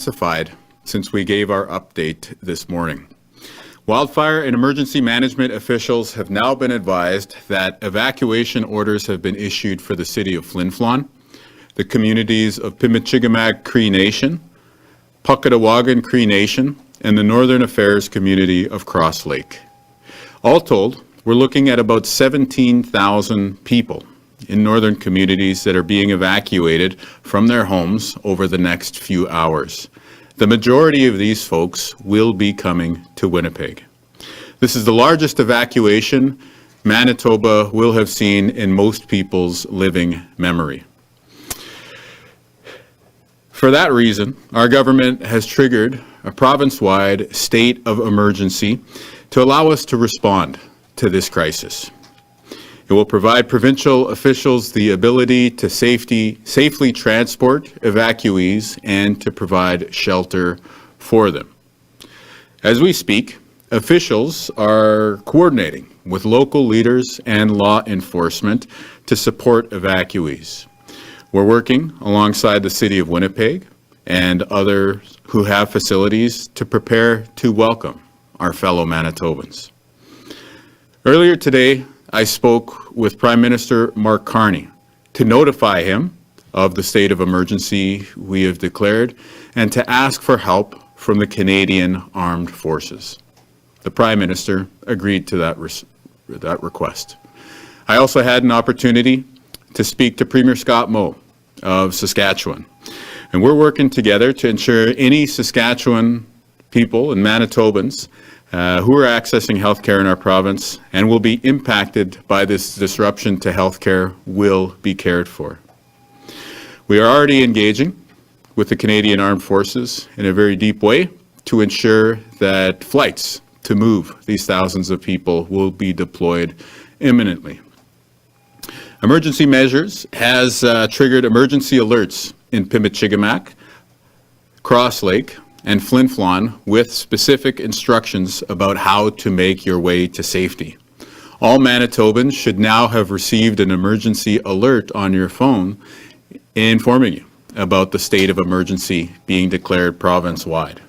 intensified since we gave our update this morning. Wildfire and emergency management officials have now been advised that evacuation orders have been issued for the city of Flin Flon, the communities of Pimichigamak Cree Nation, Puckatawagan Cree Nation, and the Northern Affairs community of Cross Lake. All told, we're looking at about 17,000 people in northern communities that are being evacuated from their homes over the next few hours. The majority of these folks will be coming to Winnipeg. This is the largest evacuation Manitoba will have seen in most people's living memory. For that reason, our government has triggered a province-wide state of emergency to allow us to respond to this crisis. It will provide provincial officials the ability to safely transport evacuees and to provide shelter for them. As we speak, officials are coordinating with local leaders and law enforcement to support evacuees. We're working alongside the City of Winnipeg and others who have facilities to prepare to welcome our fellow Manitobans. Earlier today, I spoke with Prime Minister Mark Carney to notify him of the state of emergency we have declared and to ask for help from the Canadian Armed Forces. The Prime Minister agreed to that request. I also had an opportunity to speak to Premier Scott Moe of Saskatchewan, and we're working together to ensure any Saskatchewan people and Manitobans who are accessing healthcare in our province and will be impacted by this disruption to healthcare will be cared for. We are already engaging with the Canadian Armed Forces in a very deep way to ensure that flights to move these thousands of people will be deployed imminently. Emergency Measures has triggered emergency alerts in Pimichigamak, Cross Lake, and Flin Flon with specific instructions about how to make your way to safety. All Manitobans should now have received an emergency alert on your phone informing you about the state of emergency being declared province-wide.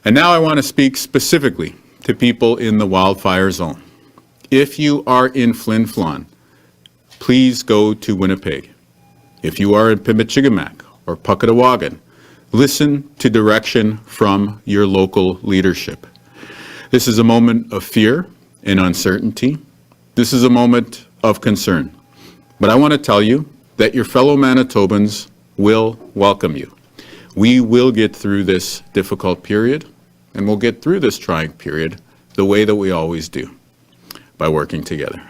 And now I want to speak specifically to people in the wildfire zone. If you are in Flin Flon, please go to Winnipeg. If you are in Pimichigamak or Puckatawagan, listen to direction from your local leadership. This is a moment of fear and uncertainty. This is a moment of concern. But I want to tell you that your fellow Manitobans will welcome you. We will get through this difficult period, and we'll get through this trying period the way that we always do, by working together.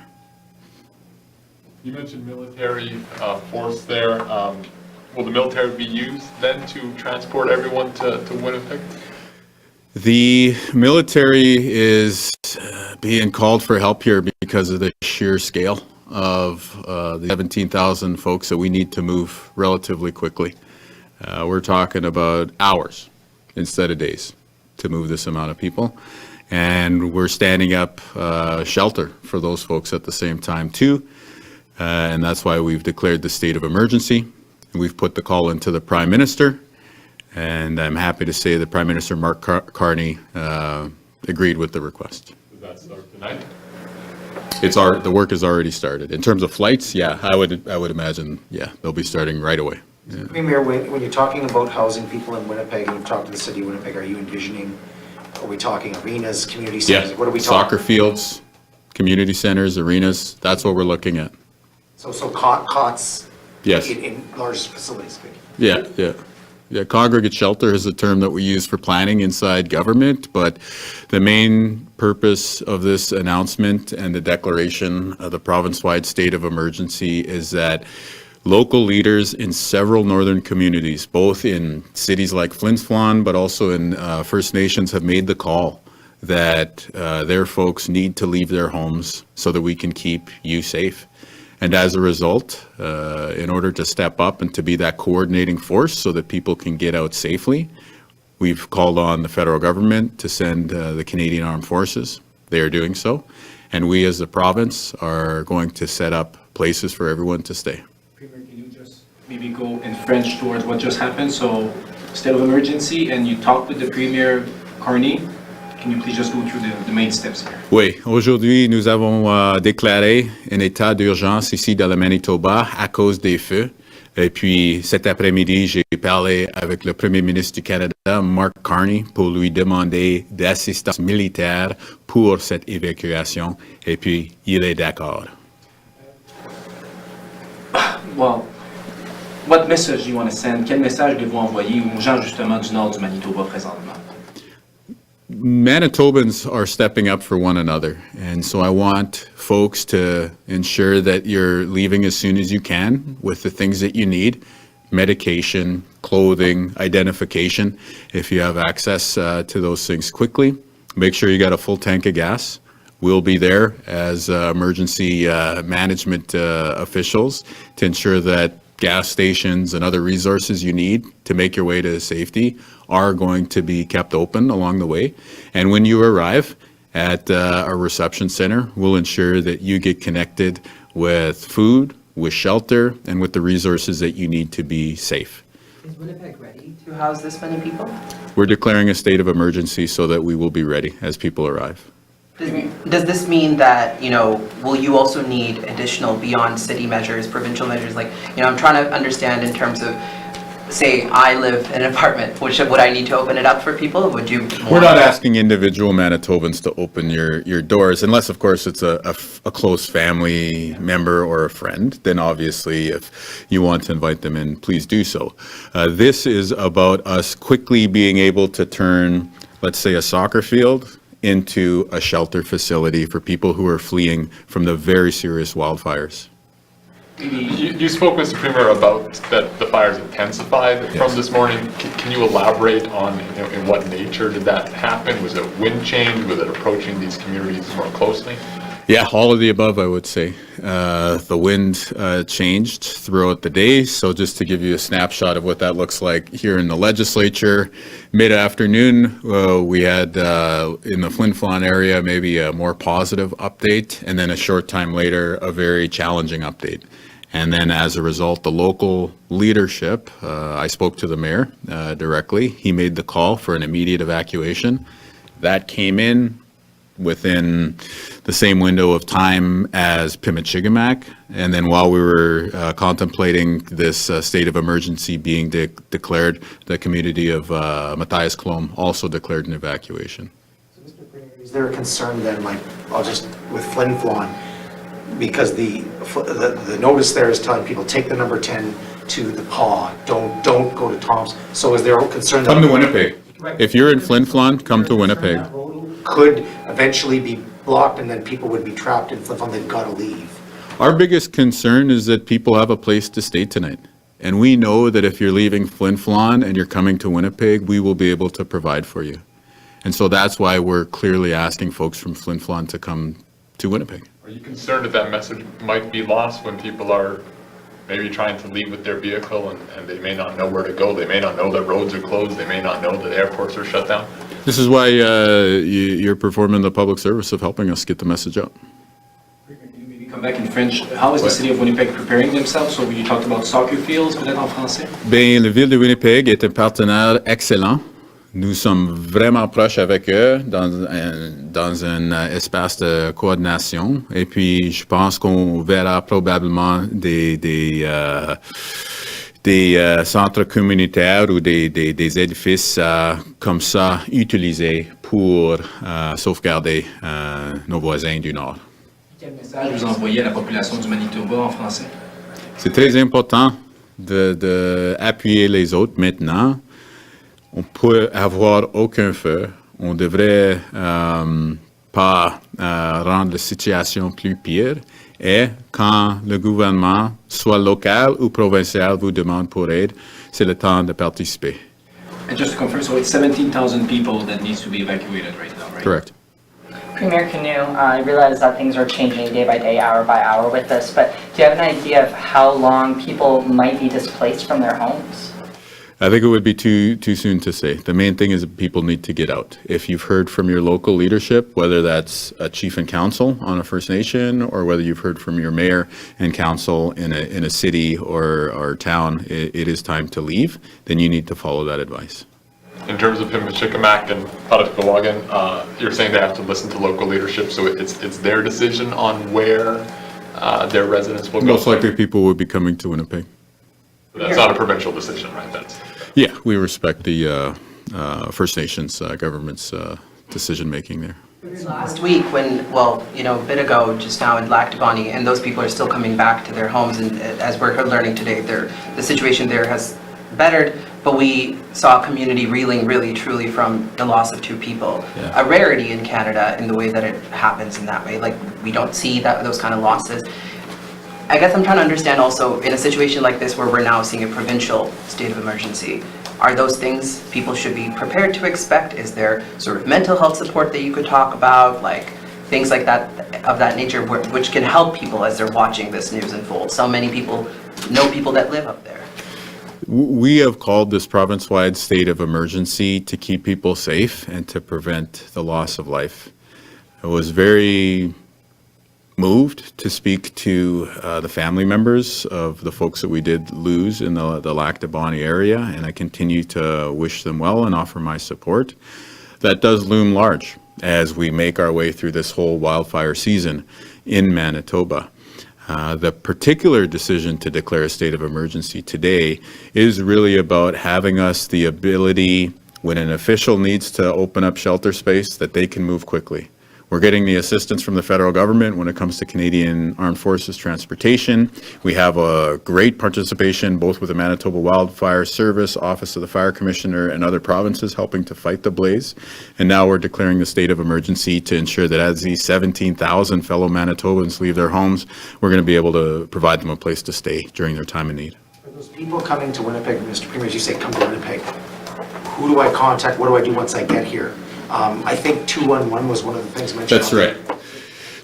You mentioned military force there. Will the military be used then to transport everyone to Winnipeg? The military is being called for help here because of the sheer scale of the 17,000 folks that we need to move relatively quickly. We're talking about hours instead of days to move this amount of people. And we're standing up shelter for those folks at the same time too. And that's why we've declared the state of emergency. We've put the call into the Prime Minister, and I'm happy to say that Prime Minister Mark Carney agreed with the request. Does that start tonight? The work has already started. In terms of flights, yeah, I would imagine, yeah, they'll be starting right away. Yeah. Premier, when you're talking about housing people in Winnipeg and you've talked to the City of Winnipeg, are you envisioning, are we talking arenas, community centers? Yeah, what are we talking? Soccer fields, community centers, arenas, that's what we're looking at. So cots. Yes. In large facilities. Yeah, congregate shelter is a term that we use for planning inside government, but the main purpose of this announcement and the declaration of the province-wide state of emergency is that local leaders in several northern communities, both in cities like Flin Flon, but also in First Nations, have made the call that their folks need to leave their homes so that we can keep you safe. And as a result, in order to step up and to be that coordinating force so that people can get out safely, we've called on the federal government to send the Canadian Armed Forces. They are doing so. And we as the province are going to set up places for everyone to stay. Premier, can you just maybe go in French towards what just happened? So state of emergency and you talked with the Premier Carney. Can you please just go through the main steps here? Oui, aujourd'hui, nous avons déclaré un état d'urgence ici dans le Manitoba à cause des feux. Et puis, cet après-midi, j'ai parlé avec le Premier ministre du Canada, Mark Carney, pour lui demander d'assistance militaire pour cette évacuation. Et puis, il est d'accord. Well, what message do you want to send? Quel message devez-vous envoyer aux gens justement du nord du Manitoba présentement? Manitobans are stepping up for one another. And so I want folks to ensure that you're leaving as soon as you can with the things that you need, medication, clothing, identification. If you have access to those things quickly, make sure you got a full tank of gas. We'll be there as emergency management officials to ensure that gas stations and other resources you need to make your way to safety are going to be kept open along the way. And when you arrive at our reception center, we'll ensure that you get connected with food, with shelter, and with the resources that you need to be safe. Is Winnipeg ready to house this many people? We're declaring a state of emergency so that we will be ready as people arrive. Does this mean that, will you also need additional beyond city measures, provincial measures? Like, I'm trying to understand in terms of, say, I live in an apartment, would I need to open it up for people? Would you? We're not asking individual Manitobans to open your doors, unless, of course, it's a close family member or a friend. Then obviously, if you want to invite them in, please do so. This is about us quickly being able to turn, let's say, a soccer field into a shelter facility for people who are fleeing from the very serious wildfires. You spoke with the Premier about that the fires intensified from this morning. Can you elaborate on in what nature did that happen? Was it wind change? Was it approaching these communities more closely? Yeah, all of the above, I would say. The wind changed throughout the day. So just to give you a snapshot of what that looks like here in the legislature, mid-afternoon, we had in the Flin Flon area maybe a more positive update, and then a short time later, a very challenging update. And then as a result, the local leadership, I spoke to the mayor directly. He made the call for an immediate evacuation. That came in within the same window of time as Pimmichigamac. And then while we were contemplating this state of emergency being declared, the community of Matthias Clome also declared an evacuation. So, Mr. Premier, is there a concern then, like, I'll just, with Flin Flon, because the notice there is telling people, take the number 10 to the paw, don't go to Tom's. So is there a concern that... Come to Winnipeg. If you're in Flin Flon, come to Winnipeg. Could eventually be blocked and then people would be trapped in Flin Flon, they've got to leave. Our biggest concern is that people have a place to stay tonight. And we know that if you're leaving Flin Flon and you're coming to Winnipeg, we will be able to provide for you. And so that's why we're clearly asking folks from Flin Flon to come to Winnipeg. Are you concerned that that message might be lost when people are maybe trying to leave with their vehicle and they may not know where to go? They may not know that roads are closed. They may not know that airports are shut down. This is why you're performing the public service of helping us get the message out. Maybe come back in French. How is the city of Winnipeg preparing themselves? So you talked about soccer fields, peut-être en français? Bien, la ville de Winnipeg est un partenaire excellent. Nous sommes vraiment proches avec eux dans un espace de coordination. Et puis, je pense qu'on verra probablement des centres communautaires ou des édifices comme ça utilisés pour sauvegarder nos voisins du Nord. Quel message vous envoyez à la population du Manitoba en français? C'est très important d'appuyer les autres maintenant. On peut avoir aucun feu. On devrait pas rendre la situation plus pire. Et quand le gouvernement, soit local ou provincial, vous demande pour aide, c'est le temps de participer. And just to confirm, so it's 17,000 people that needs to be evacuated right now, right? Correct. Premier Canoe, I realize that things are changing day by day, hour by hour with this, but do you have an idea of how long people might be displaced from their homes? I think it would be too soon to say. The main thing is that people need to get out. If you've heard from your local leadership, whether that's a chief and council on a First Nation, or whether you've heard from your mayor and council in a city or town, it is time to leave, then you need to follow that advice. In terms of Pimachikamak and Pataskawagan, you're saying they have to listen to local leadership, so it's their decision on where their residents will go? Most likely people will be coming to Winnipeg. That's not a provincial decision, right? That's. Yeah, we respect the First Nations government's decision-making there. Last week when, well, you know, a bit ago, just now in Lactabani, and those people are still coming back to their homes, and as we're learning today, the situation there has bettered, but we saw a community reeling really truly from the loss of 2 people. Yeah. A rarity in Canada in the way that it happens in that way. Like, we don't see those kind of losses. I guess I'm trying to understand also, in a situation like this where we're now seeing a provincial state of emergency, are those things people should be prepared to expect? Is there sort of mental health support that you could talk about, like things like that, of that nature, which can help people as they're watching this news unfold? So many people know people that live up there. We have called this province-wide state of emergency to keep people safe and to prevent the loss of life. I was very moved to speak to the family members of the folks that we did lose in the Lactabani area, and I continue to wish them well and offer my support. That does loom large as we make our way through this whole wildfire season in Manitoba. The particular decision to declare a state of emergency today is really about having us the ability, when an official needs to open up shelter space, that they can move quickly. We're getting the assistance from the federal government when it comes to Canadian Armed Forces transportation. We have a great participation both with the Manitoba Wildfire Service, Office of the Fire Commissioner, and other provinces helping to fight the blaze. And now we're declaring the state of emergency to ensure that as these 17,000 fellow Manitobans leave their homes, we're going to be able to provide them a place to stay during their time of need. For those people coming to Winnipeg, Mr. Premier, as you say, come to Winnipeg, who do I contact? What do I do once I get here? I think 211 was one of the things mentioned. That's right.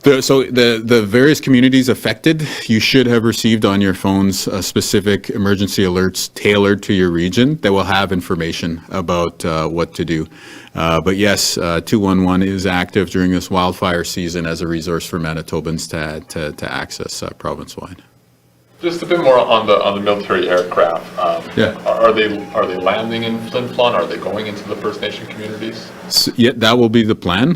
The various communities affected, you should have received on your phones specific emergency alerts tailored to your region that will have information about what to do. But yes, 211 is active during this wildfire season as a resource for Manitobans to access province-wide. Just a bit more on the military aircraft. Yeah. Are they landing in Flin Flon? Are they going into the First Nation communities? So, yeah, that will be the plan.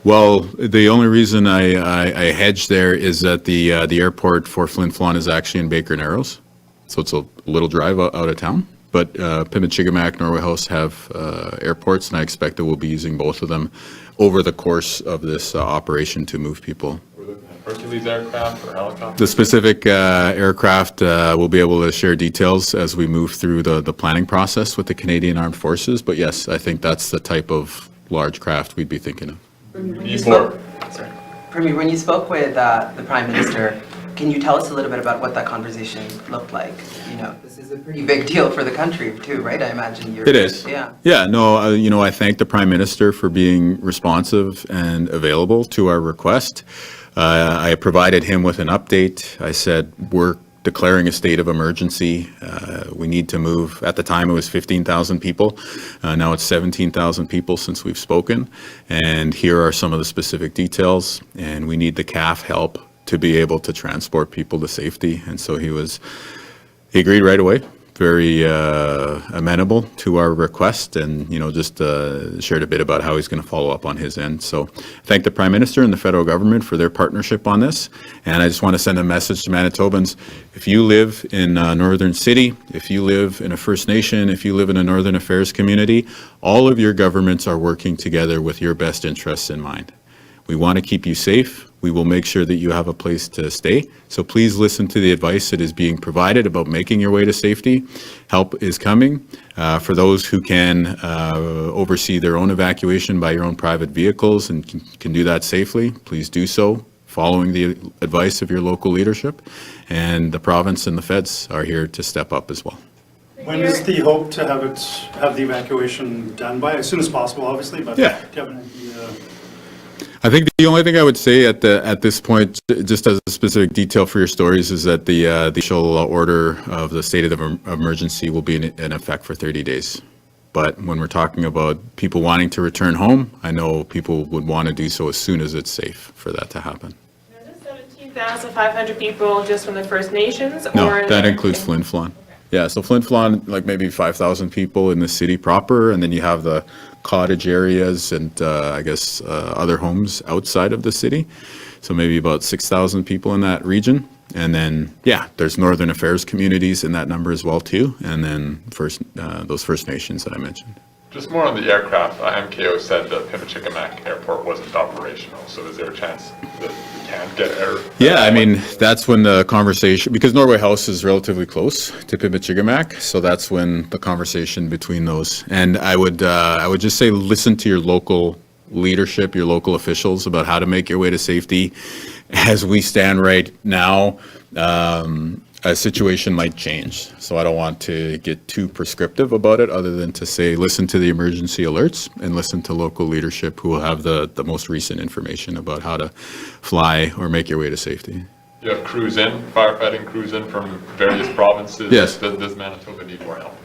Well, the only reason I hedge there is that the airport for Flin Flon is actually in Baker Narrows, so it's a little drive out of town. But Pimachikamak, Norway House have airports, and I expect that we'll be using both of them over the course of this operation to move people. We're looking at Hercules aircraft or helicopters? The specific aircraft, we'll be able to share details as we move through the planning process with the Canadian Armed Forces. But yes, I think that's the type of large craft we'd be thinking of. Premier, when you spoke with the Prime Minister, can you tell us a little bit about what that conversation looked like? You know, this is a pretty big deal for the country too, right? I imagine you're... It is. Yeah. Yeah, no, I thank the Prime Minister for being responsive and available to our request. I provided him with an update. I said, we're declaring a state of emergency. We need to move. At the time, it was 15,000 people. Now it's 17,000 people since we've spoken. And here are some of the specific details. And we need the CAF help to be able to transport people to safety. And so he agreed right away, very amenable to our request, and just shared a bit about how he's going to follow up on his end. So thank the Prime Minister and the federal government for their partnership on this. And I just want to send a message to Manitobans. If you live in Northern City, if you live in a First Nation, if you live in a Northern Affairs community, all of your governments are working together with your best interests in mind. We want to keep you safe. We will make sure that you have a place to stay. So please listen to the advice that is being provided about making your way to safety. Help is coming. For those who can oversee their own evacuation by your own private vehicles and can do that safely, please do so, following the advice of your local leadership. And the province and the feds are here to step up as well. When is the hope to have the evacuation done by? As soon as possible, obviously, but Yeah. do you have an idea? I think the only thing I would say at this point, just as a specific detail for your stories, is that the initial order of the state of emergency will be in effect for 30 days. But when we're talking about people wanting to return home, I know people would want to do so as soon as it's safe for that to happen. Is this 17,500 people just from the First Nations? No, or that includes Flin Flon. Yeah, so Flin Flon, like maybe 5,000 people in the city proper, and then you have the cottage areas and I guess other homes outside of the city. So maybe about 6,000 people in that region. And then, yeah, there's Northern Affairs communities in that number as well too. And then those First Nations that I mentioned. Just more on the aircraft, MKO said that Pimicikamak Airport wasn't operational, so is there a chance that we can't get air? Yeah, I mean, that's when the conversation, because Norway House is relatively close to Pimicikamak, so that's when the conversation between those. And I would just say, listen to your local leadership, your local officials about how to make your way to safety. As we stand right now, a situation might change. So I don't want to get too prescriptive about it other than to say, listen to the emergency alerts and listen to local leadership who will have the most recent information about how to fly or make your way to safety. You have crews in, firefighting crews in from various provinces? Yes. Does Manitoba need more help?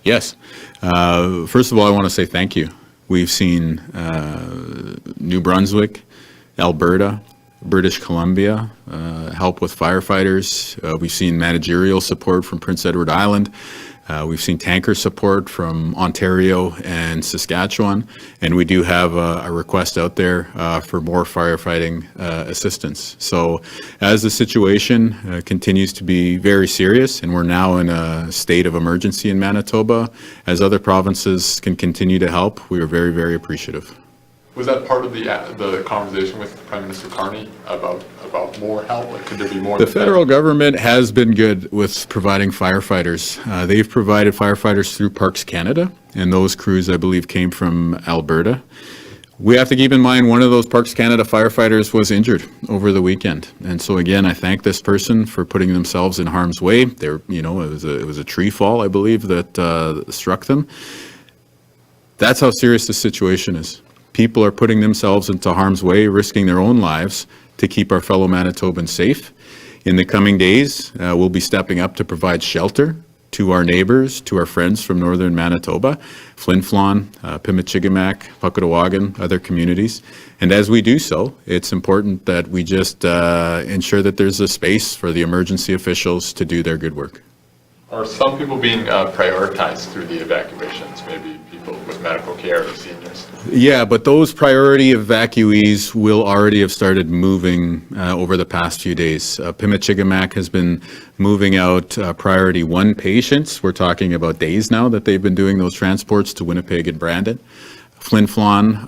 Yes. First of all, I want to say thank you. We've seen New Brunswick, Alberta, British Columbia, help with firefighters. We've seen managerial support from Prince Edward Island. We've seen tanker support from Ontario and Saskatchewan. And we do have a request out there for more firefighting assistance. So as the situation continues to be very serious, and we're now in a state of emergency in Manitoba, as other provinces can continue to help, we are very, very appreciative. Was that part of the conversation with Prime Minister Carney about more help? Like, could there be more? The federal government has been good with providing firefighters. They've provided firefighters through Parks Canada, and those crews, I believe, came from Alberta. We have to keep in mind one of those Parks Canada firefighters was injured over the weekend. And so again, I thank this person for putting themselves in harm's way. It was a tree fall, I believe, that struck them. That's how serious the situation is. People are putting themselves into harm's way, risking their own lives to keep our fellow Manitobans safe. In the coming days, we'll be stepping up to provide shelter to our neighbors, to our friends from northern Manitoba, Flin Flon, Pimicikamak, Puckawagan, other communities. And as we do so, it's important that we just ensure that there's a space for the emergency officials to do their good work. Are some people being prioritized through the evacuations, maybe people with medical care or seniors? Yeah, but those priority evacuees will already have started moving over the past few days. Pimicikamak has been moving out priority 1 patients. We're talking about days now that they've been doing those transports to Winnipeg and Brandon. Flin Flon,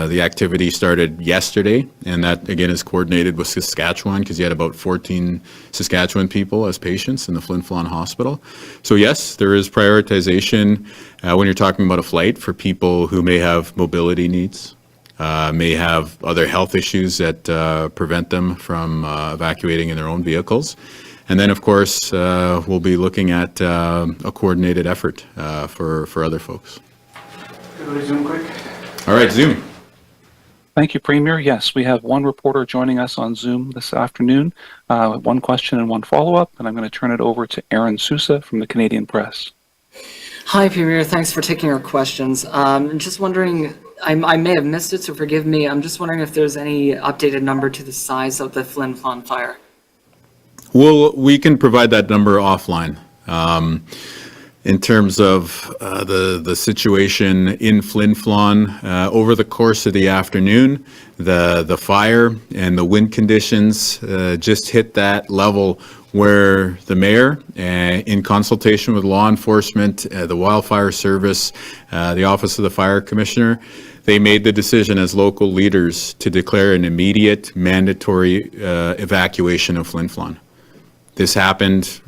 the activity started yesterday, and that again is coordinated with Saskatchewan because you had about 14 Saskatchewan people as patients in the Flin Flon hospital. So yes, there is prioritization when you're talking about a flight for people who may have mobility needs, may have other health issues that prevent them from evacuating in their own vehicles. And then, of course, we'll be looking at a coordinated effort for other folks. Zoom quick. All right, Zoom. Thank you, Premier. Yes, we have one reporter joining us on Zoom this afternoon. One question and one follow-up, and I'm going to turn it over to Aaron Sousa from the Canadian Press. Hi, Premier. Thanks for taking our questions. Just wondering, I may have missed it, so forgive me. I'm just wondering if there's any updated number to the size of the Flin Flon fire. Well, we can provide that number offline. In terms of the situation in Flin Flon, over the course of the afternoon, the fire and the wind conditions just hit that level where the mayor, in consultation with law enforcement, the wildfire service, the Office of the Fire Commissioner, they made the decision as local leaders to declare an immediate mandatory evacuation of Flin Flon. This happened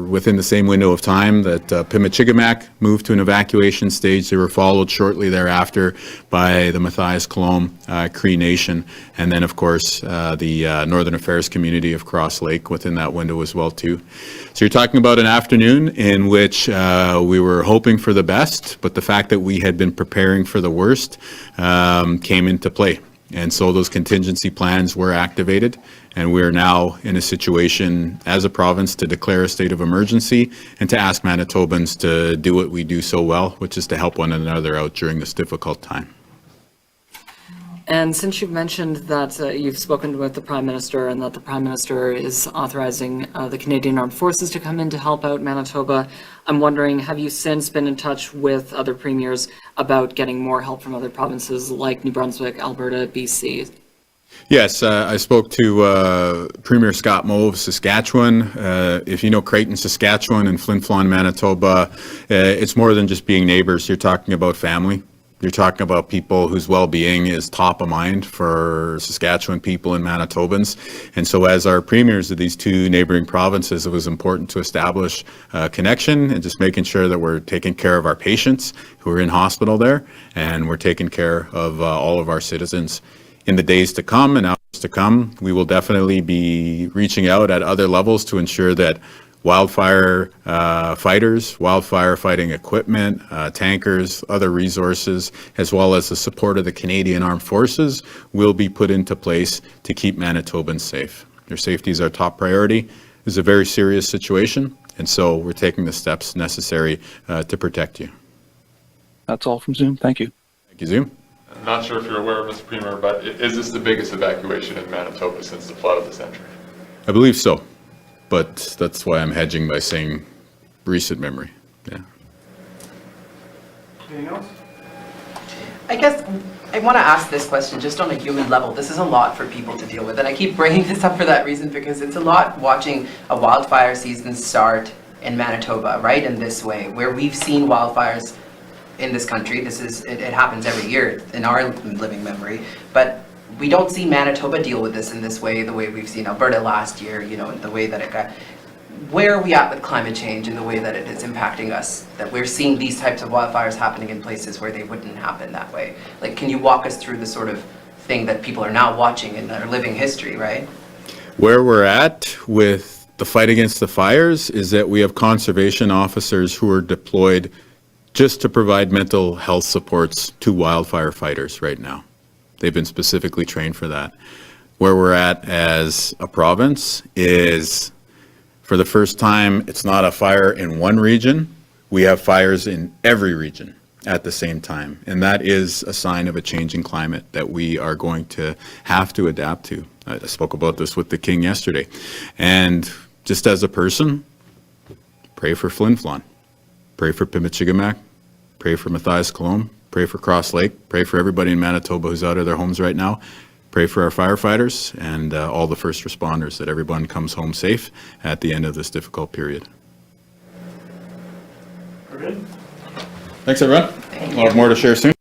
within the same window of time that Pimicikamak moved to an evacuation stage. They were followed shortly thereafter by the Matthias Colomb Cree Nation, and then, of course, the Northern Affairs community of Cross Lake within that window as well, too. So you're talking about an afternoon in which we were hoping for the best, but the fact that we had been preparing for the worst came into play. And so those contingency plans were activated, and we're now in a situation as a province to declare a state of emergency and to ask Manitobans to do what we do so well, which is to help one another out during this difficult time. And since you've mentioned that you've spoken with the Prime Minister and that the Prime Minister is authorizing the Canadian Armed Forces to come in to help out Manitoba, I'm wondering, have you since been in touch with other premiers about getting more help from other provinces like New Brunswick, Alberta, BC? Yes, I spoke to Premier Scott Moe of Saskatchewan. If you know Creighton, Saskatchewan and Flin Flon, Manitoba, it's more than just being neighbors. You're talking about family. You're talking about people whose well-being is top of mind for Saskatchewan people and Manitobans. And so as our premiers of these two neighboring provinces, it was important to establish a connection and just making sure that we're taking care of our patients who are in hospital there, and we're taking care of all of our citizens. In the days to come and hours to come, we will definitely be reaching out at other levels to ensure that wildfire fighters, wildfire fighting equipment, tankers, other resources, as well as the support of the Canadian Armed Forces will be put into place to keep Manitobans safe. Their safety is our top priority. It's a very serious situation, and so we're taking the steps necessary to protect you. That's all from Zoom. Thank you. Thank you, Zoom. I'm not sure if you're aware, Mr. Premier, but is this the biggest evacuation in Manitoba since the flood of the century? I believe so, but that's why I'm hedging by saying recent memory. Yeah. Anything else? I guess I want to ask this question just on a human level. This is a lot for people to deal with, and I keep bringing this up for that reason because it's a lot watching a wildfire season start in Manitoba, right, in this way, where we've seen wildfires in this country. It happens every year in our living memory, but we don't see Manitoba deal with this in this way, the way we've seen Alberta last year, you know, the way that it got. Where are we at with climate change and the way that it is impacting us, that we're seeing these types of wildfires happening in places where they wouldn't happen that way? Like, can you walk us through the sort of thing that people are now watching in their living history, right? Where we're at with the fight against the fires is that we have conservation officers who are deployed just to provide mental health supports to wildfire fighters right now. They've been specifically trained for that. Where we're at as a province is, for the first time, it's not a fire in one region. We have fires in every region at the same time. And that is a sign of a changing climate that we are going to have to adapt to. I spoke about this with the King yesterday. And just as a person, pray for Flin Flon, pray for Pimichigamak, pray for Matthias Colomb, pray for Cross Lake, pray for everybody in Manitoba who's out of their homes right now. Pray for our firefighters and all the first responders, that everyone comes home safe at the end of this difficult period. We're good? Thanks, everyone. We'll have more to share soon.